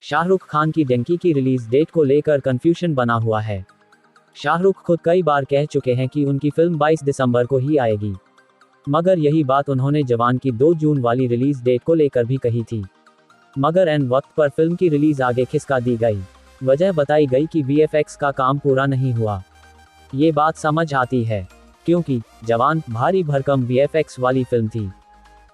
शाहरुख खान की डंकी की release date को लेकर कंफ्यूजन बना हुआ है। शाहरुख खुद कई बार कह चुके हैं कि उनकी फिल्म 22 दिसंबर को ही आएगी, मगर यही बात उन्होंने जवान की 2 जून वाली रिलीज डेट को लेकर भी कही थी। मगर एन वक्त पर फिल्म की रिलीज आगे खिसका दी गई। वजह बताई गई कि वीएफएक्स का काम पूरा नहीं हुआ। ये बात समझ आती है क्योंकि जवान भारी भरकम वीएफएक्स वाली फिल्म थी।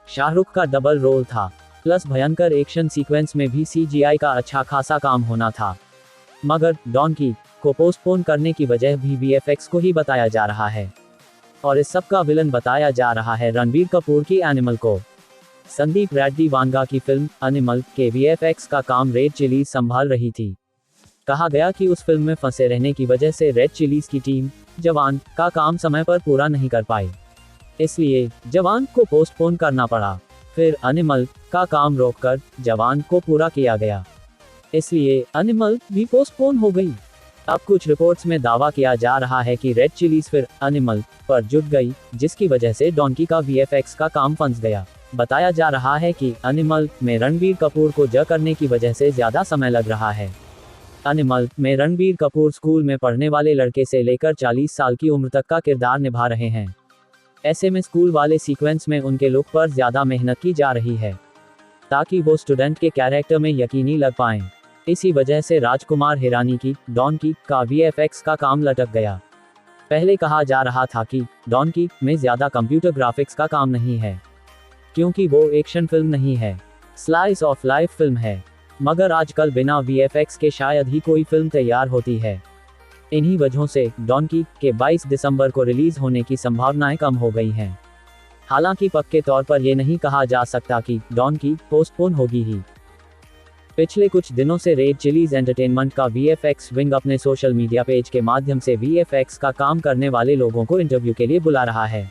शाहरुख का डबल रोल था, प्लस भयंकर एक्शन सीक्वेंस में भी सीजीआई का अच्छा खासा काम होना था। मगर डॉनकी को पोस्टपोन करने की वजह भी वीएफएक्स को ही बताया जा रहा है, और इस सब का विलन बताया जा रहा है रणबीर कपूर की एनिमल को। संदीप रेड्डी वांगा की फिल्म एनिमल के वीएफएक्स का काम रेड चिलीज संभाल रही थी। कहा गया कि उस फिल्म में फंसे रहने की वजह से रेड चिलीज की टीम जवान का काम समय पर पूरा नहीं कर पाई, इसलिए जवान को पोस्टपोन करना पड़ा। फिर एनिमल का काम रोककर जवान को पूरा किया गया, इसलिए एनिमल भी पोस्टपोन हो गई। अब कुछ रिपोर्ट्स में दावा किया जा रहा है कि रेड चिलीज फिर एनिमल पर जुट गई, जिसकी वजह से डॉनकी का वीएफएक्स का काम फंस गया। बताया जा रहा है कि एनिमल में रणबीर कपूर को ज करने की वजह से ज्यादा समय लग रहा है। एनिमल में रणबीर कपूर स्कूल में पढ़ने वाले लड़के से लेकर 40 साल की उम्र तक का किरदार निभा रहे हैं। ऐसे में स्कूल वाले सीक्वेंस में उनके लुक पर ज्यादा मेहनत की जा रही है, ताकि वो स्टूडेंट के कैरेक्टर में यकीनी लग पाएं। इसी वजह से राजकुमार हिरानी की डॉनकी का वीएफएक्स का काम लटक गया। पहले कहा जा रहा था कि डॉनकी में ज्यादा कंप्यूटर ग्राफिक्स का काम नहीं है, क्योंकि वो एक्शन फिल्म नहीं है, स्लाइस ऑफ लाइफ फिल्म है। मगर आजकल बिना वीएफएक्स के शायद ही कोई फिल्म तैयार होती है। इन्हीं वजहों से डॉनकी के 22 दिसंबर को रिलीज होने की संभावनाएं कम हो गई हैं। हालांकि पक्के तौर पर यह नहीं कहा जा सकता कि डॉनकी पोस्टपोन होगी ही। पिछले कुछ दिनों से रेड चिलीज एंटरटेनमेंट का वीएफएक्स विंग अपने सोशल मीडिया पेज के माध्यम से वीएफएक्स का काम करने वाले लोगों को इंटरव्यू के लिए बुला रहा है,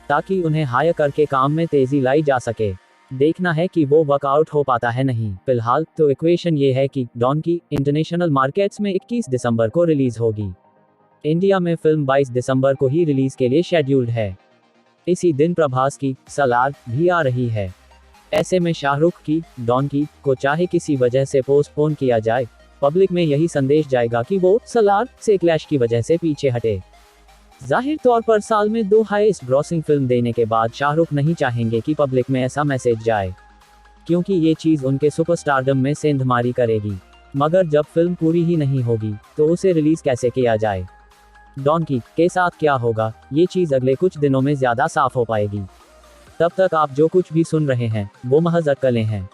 ताकि उन्हें हायर करके काम में तेजी लाई जा सके। देखना है कि वो वर्कआउट हो पाता है नहीं। फिलहाल तो इक्वेशन ये है कि डॉनकी इंटरनेशनल मार्केट्स में 21 दिसंबर को रिलीज होगी। इंडिया में फिल्म 22 दिसंबर को ही रिलीज के लिए शेड्यूल्ड है। इसी दिन प्रभास की सलार भी आ रही है। ऐसे में शाहरुख की डॉनकी को चाहे किसी वजह से पोस्टपोन किया जाए, पब्लिक में यही संदेश जाएगा कि वो सलार से क्लैश की वजह से पीछे हटे। जाहिर तौर पर साल में 2 हाईएस्ट ग्रॉसिंग फिल्म देने के बाद शाहरुख नहीं चाहेंगे कि पब्लिक में ऐसा मैसेज जाए, क्योंकि ये चीज़ उनके सुपरस्टारडम में सेंधमारी करेगी। मगर जब फिल्म पूरी ही नहीं होगी तो उसे रिलीज कैसे किया जाए? डॉनकी के साथ क्या होगा, ये चीज़ अगले कुछ दिनों में ज़्यादा साफ हो पाएगी। तब तक आप जो कुछ भी सुन रहे हैं वो महज अटकलें हैं।